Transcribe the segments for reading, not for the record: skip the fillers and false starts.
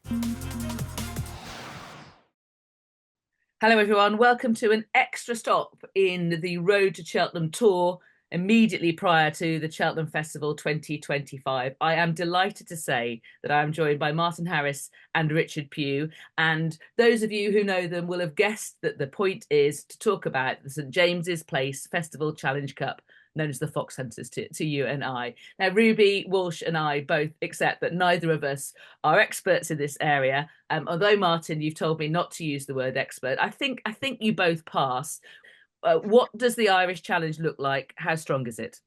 Hello, everyone. Welcome to an extra stop in the Road to Cheltenham tour immediately prior to the Cheltenham Festival 2025. I am delighted to say that I am joined by Martin Harris and Richard Pugh. And those of you who know them will have guessed that the point is to talk about the St James's Place Festival Challenge Cup, known as the Fox Hunters to you and I. Now, Ruby, Walsh, and I both accept that neither of us are experts in this area. Although Martin, you've told me not to use the word expert, I think you both pass. What does the Irish Challenge look like? How strong is it?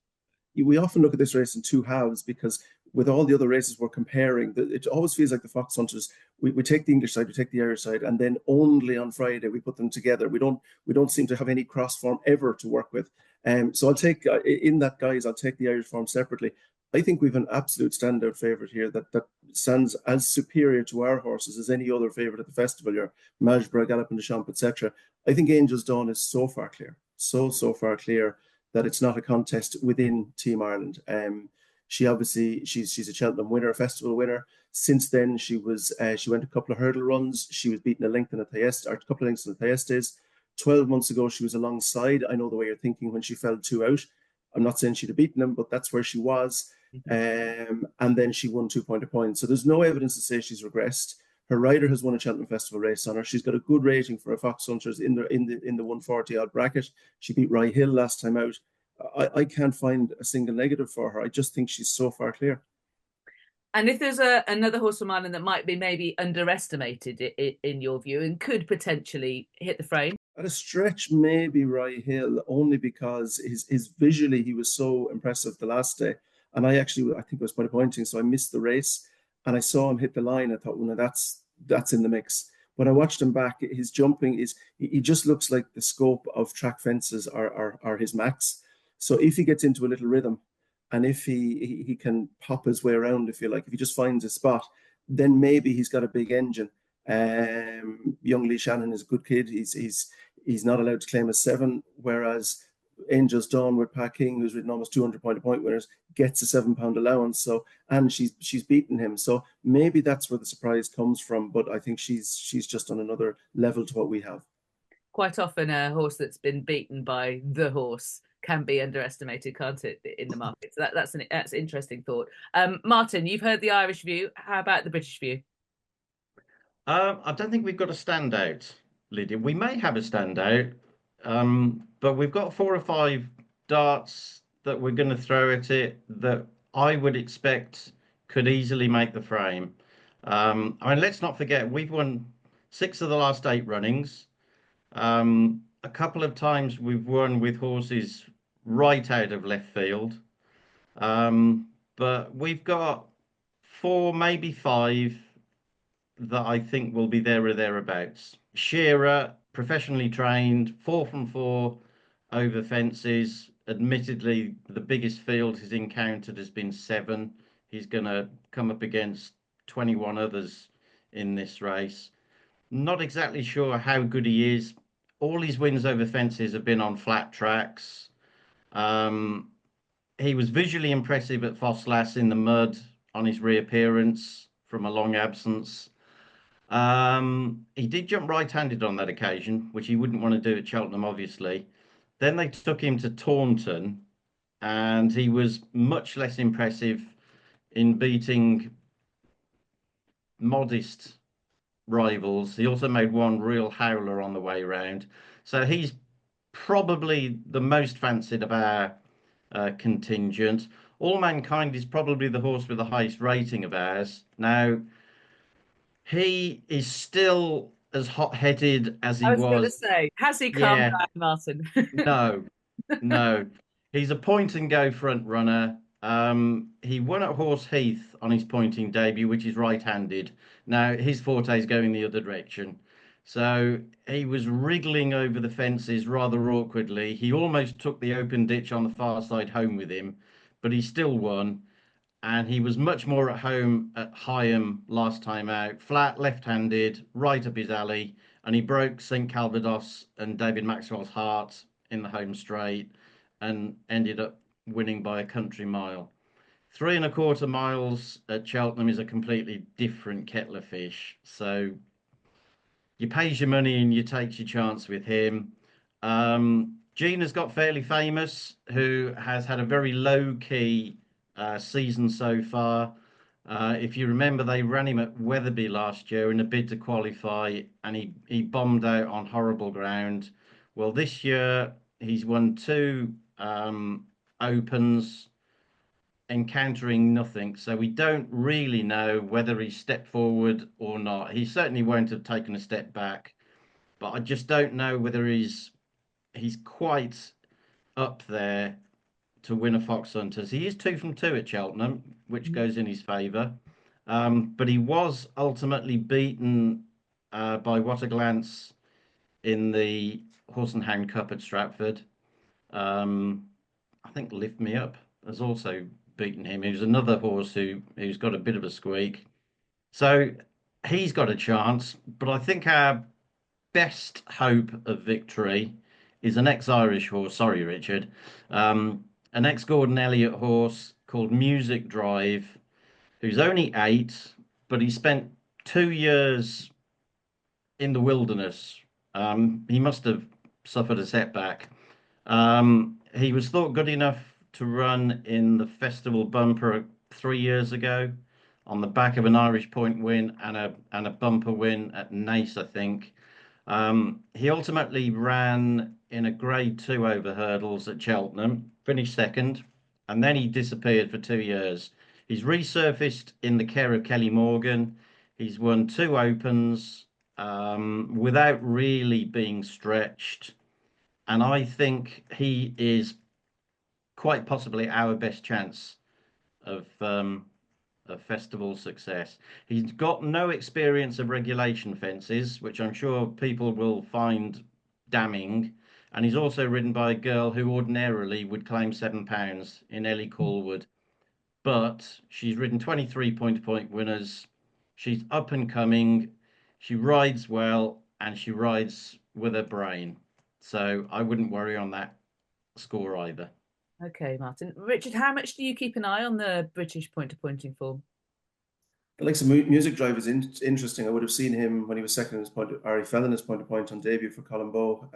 We often look at this race in two halves because with all the other races we're comparing, it always feels like the Fox Hunters. We take the English side, we take the Irish side, and then only on Friday we put them together. We don't seem to have any cross form ever to work with. So I'll take in that guys, I'll take the Irish form separately. I think we've an absolute standout favourite here that stands as superior to our horses as any other favourite at the festival. Your Magesborough, Gallop and Deschamps, etc. I think Angel's Dawn is so far clear, so far clear that it's not a contest within Team Ireland. She obviously she's a Cheltenham winner, a festival winner. Since then, she went a couple of hurdle runs. She was beaten a length in a Thyestes, or a couple of lengths in a Thyestes. 12 months ago, she was alongside. I know the way you're thinking when she fell two out. I'm not saying she'd have beaten him, but that's where she was. And then she won 2 points. So there's no evidence to say she's regressed. Her rider has won a Cheltenham Festival race on her. She's got a good rating for a Fox Hunters in the 140 odd bracket. She beat Rye Hill last time out. I can't find a single negative for her. I just think she's so far clear. And if there's another horse from Ireland that might be maybe underestimated in your view and could potentially hit the frame. At a stretch, maybe Rye Hill, only because his visually he was so impressive the last day. And I think it was point pointing, so I missed the race and I saw him hit the line. I thought, well, no, that's in the mix. When I watched him back, his jumping is he just looks like the scope of track fences are his max. So if he gets into a little rhythm, and if he can pop his way around, if you like, if he just finds a spot, then maybe he's got a big engine. Young Lee Shannon is a good kid. He's not allowed to claim a seven, whereas Angel's Dawn with Pat King, who's ridden almost 200 point winners, gets a £7 allowance. So and she's beaten him. So maybe that's where the surprise comes from. But I think she's just on another level to what we have. Quite often, a horse that's been beaten by the horse can be underestimated, can't it, in the market? So that's an interesting thought. Martin, you've heard the Irish view. How about the British view? I don't think we've got a standout, Lydia. We may have a standout, but we've got four or five darts that we're going to throw at it that I would expect could easily make the frame. I mean, let's not forget we've won six of the last eight runnings. A couple of times we've won with horses right out of left field. But we've got four, maybe five that I think will be there or thereabouts. Shearer, professionally trained, 4 from 4 over fences. Admittedly, the biggest field he's encountered has been 7. He's going to come up against 21 others in this race. Not exactly sure how good he is. All his wins over fences have been on flat tracks. Um, he was visually impressive at Fosslas in the mud on his reappearance from a long absence. He did jump right-handed on that occasion, which he wouldn't want to do at Cheltenham, obviously. Then they took him to Taunton, and he was much less impressive in beating modest rivals. He also made one real howler on the way round. So he's probably the most fancied of our contingent. All Mankind is probably the horse with the highest rating of ours. Now, he is still as hot-headed as I he was going to was. say, has he calmed Yeah, down, Martin? no, no. He's a point and go front runner. He won at Horse Heath on his pointing debut, which is right-handed. Now his forte is going the other direction. So he was wriggling over the fences rather awkwardly. He almost took the open ditch on the far side home with him, but he still won. And he was much more at home at Higham last time out. Flat, left-handed, right up his alley, and he broke St Calvados and David Maxwell's heart in the home straight and ended up winning by a country mile. 3¼ miles at Cheltenham is a completely different kettle of fish. So you pays your money and you takes your chance with him. Gina's got fairly famous, who has had a very low key season so far. If you remember, they ran him at Wetherby last year in a bid to qualify, and he bombed out on horrible ground. Well, this year he's won two opens, encountering nothing. So we don't really know whether he stepped forward or not. He certainly won't have taken a step back, but I just don't know whether he's quite up there to win a Fox Hunters. He is 2 from 2 at Cheltenham, which goes in his favour. But he was ultimately beaten by What a Glance in the Horse and Hound Cup at Stratford. I think Lift Me Up has also beaten him. He was another horse who's got a bit of a squeak. So he's got a chance, but I think our best hope of victory is an ex-Irish horse. Sorry, Richard. An ex-Gordon Elliott horse called Music Drive, who's only 8, but he spent 2 years in the wilderness. He must have suffered a setback. He was thought good enough to run in the festival bumper 3 years ago on the back of an Irish Point win and a bumper win at Naas, I think. He ultimately ran in a Grade 2 over hurdles at Cheltenham, finished second, and then he disappeared for 2 years. He's resurfaced in the care of Kelly Morgan. He's won 2 opens without really being stretched. And I think he is quite possibly our best chance of festival success. He's got no experience of regulation fences, which I'm sure people will find damning. And he's also ridden by a girl who ordinarily would claim £7 in Ellie Callwood. But she's ridden 23 point-to-point winners. She's up and coming. She rides well and she rides with her brain. So I wouldn't worry on that score either. Okay, Martin. Richard, how much do you keep an eye on the British point-to-pointing form? The likes of Music Drive is interesting. I would have seen him when he was second in his point, or he fell in his point to point on debut for Colombo,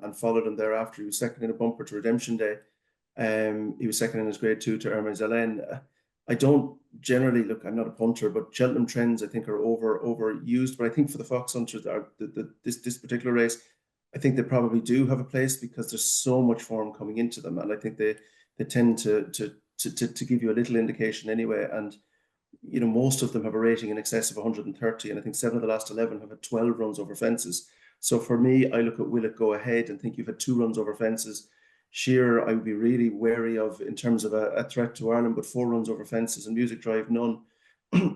and followed him thereafter. He was second in a bumper to Redemption Day. He was second in his Grade 2 to Hermes Allen. I don't generally look. I'm not a punter, but Cheltenham trends I think are overused. But I think for the Fox Hunters, this particular race, I think they probably do have a place because there's so much form coming into them, and I think they tend to give you a little indication anyway. And most of them have a rating in excess of 130, and I think 7 of the last 11 have had 12 runs over fences. So for me, I look at Will It Go Ahead and think you've had 2 runs over fences. Shearer, I would be really wary of in terms of a threat to Ireland, but 4 runs over fences and Music Drive, none.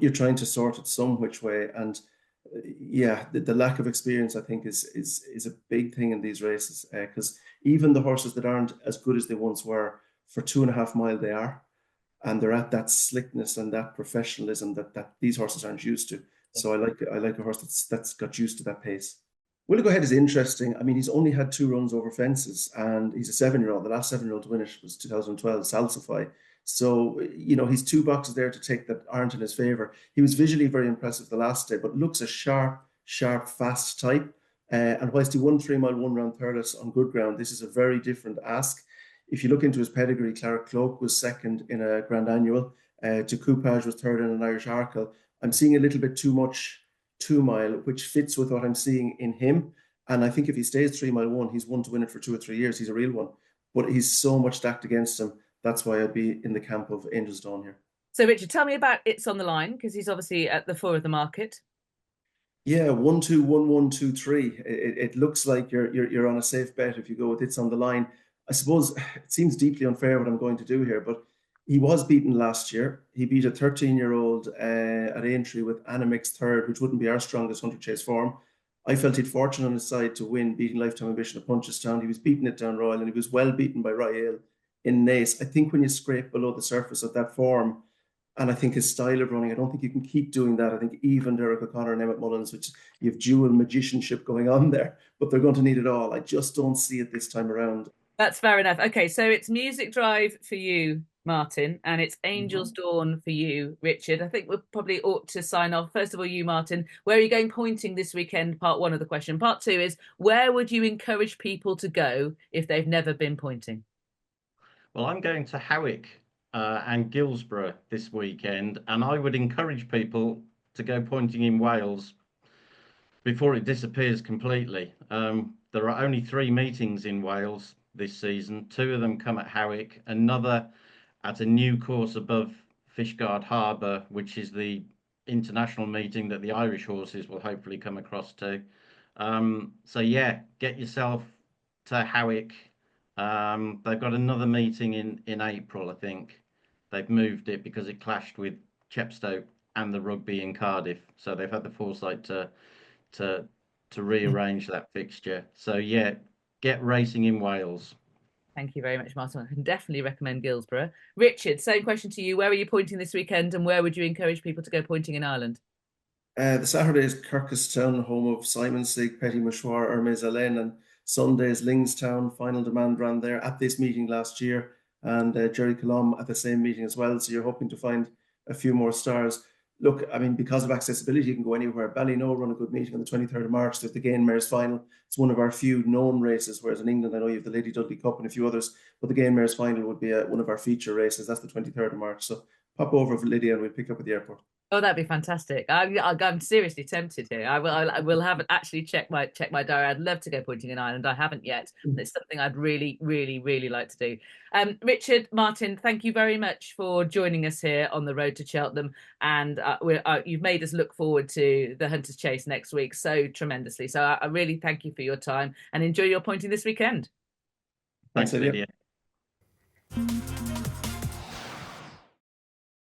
You're trying to sort it some which way. And yeah, the lack of experience, I think, is a big thing in these races, because even the horses that aren't as good as they once were, for 2.5 mile they are. And they're at that slickness and that professionalism that these horses aren't used to. So I like a horse that's got used to that pace. Will It Go Ahead is interesting. I mean, he's only had 2 runs over fences, and he's a 7-year-old. The last 7-year-old to win it was 2012 Salsify. So he's 2 boxes there to take that aren't in his favour. He was visually very impressive the last day, but looks a sharp, fast type. And whilst he won 3 mile 1 round Thurles on good ground, this is a very different ask. If you look into his pedigree, Clark Cloak was second in a Grand Annual. To Coupage was third in an Irish Arkle. I'm seeing a little bit too much 2 mile, which fits with what I'm seeing in him. And I think if he stays 3 mile 1, he's one to win it for 2 or 3 years. He's a real one. But he's so much stacked against him. That's why I'd be in the camp of Angel's Dawn here. So, Richard, tell me about It's on the Line, because he's obviously at the fore of the market. Yeah, 1, 2, 1, 1, 2, 3. It looks like you're on a safe bet if you go with It's on the Line. I suppose it seems deeply unfair what I'm going to do here, but he was beaten last year. He beat a 13-year-old at Aintree with Animix third, which wouldn't be our strongest hunter chase form. I felt he'd fortune on his side to win, beating Lifetime Ambition at Punchestown. He was beaten at Down Royal, and he was well beaten by Royale in Naas. I think when you scrape below the surface of that form, and I think his style of running, I don't think you can keep doing that. I think even Derek O'Connor and Emmett Mullins, which you have dual magicianship going on there, but they're going to need it all. I just don't see it this time around. That's fair enough. Okay, so it's Music Drive for you, Martin, and it's Angel's Dawn for you, Richard. I think we probably ought to sign off. First of all, you, Martin, where are you going pointing this weekend? Part one of the question. Part two is, where would you encourage people to go if they've never been pointing? Well, I'm going to Howick and Guilsborough this weekend, and I would encourage people to go pointing in Wales before it disappears completely. There are only 3 meetings in Wales this season. 2 of them come at Howick, another at a new course above Fishguard Harbour, which is the international meeting that the Irish horses will hopefully come across to. So yeah, get yourself to Howick. They've got another meeting in April, I think. They've moved it because it clashed with Chepstow and the rugby in Cardiff. So they've had the foresight to to rearrange that fixture. So yeah, get racing in Wales. Thank you very much, Martin. I can definitely recommend Guilsborough. Richard, same question to you. Where are you pointing this weekend, and where would you encourage people to go pointing in Ireland? The Saturday is Kirkustown, home of Simon Sig, Petit Mouchoir, Hermes Allen, and Sunday is Lingstown. Final Demand ran there at this meeting last year, and Jerry Colum at the same meeting as well. So you're hoping to find a few more stars. Look, I mean, because of accessibility, you can go anywhere. Ballyknoe run a good meeting on the 23rd of March. There's the Gain Mares final. It's one of our few known races, whereas in England, I know you have the Lady Dudley Cup and a few others, but the Gain Mares final would be one of our feature races. That's the 23rd of March. So pop over for Lydia and we'll pick up at the airport. Oh, that'd be fantastic. I'm seriously tempted here. I will have actually check my diary. I'd love to go pointing in Ireland. I haven't yet. It's something I'd really, really, really like to do. Richard, Martin, thank you very much for joining us here on the road to Cheltenham. And you've made us look forward to the Hunter's Chase next week so tremendously. So I really thank you for your time and enjoy your pointing this weekend. Thanks, Thanks, Lydia. Lydia.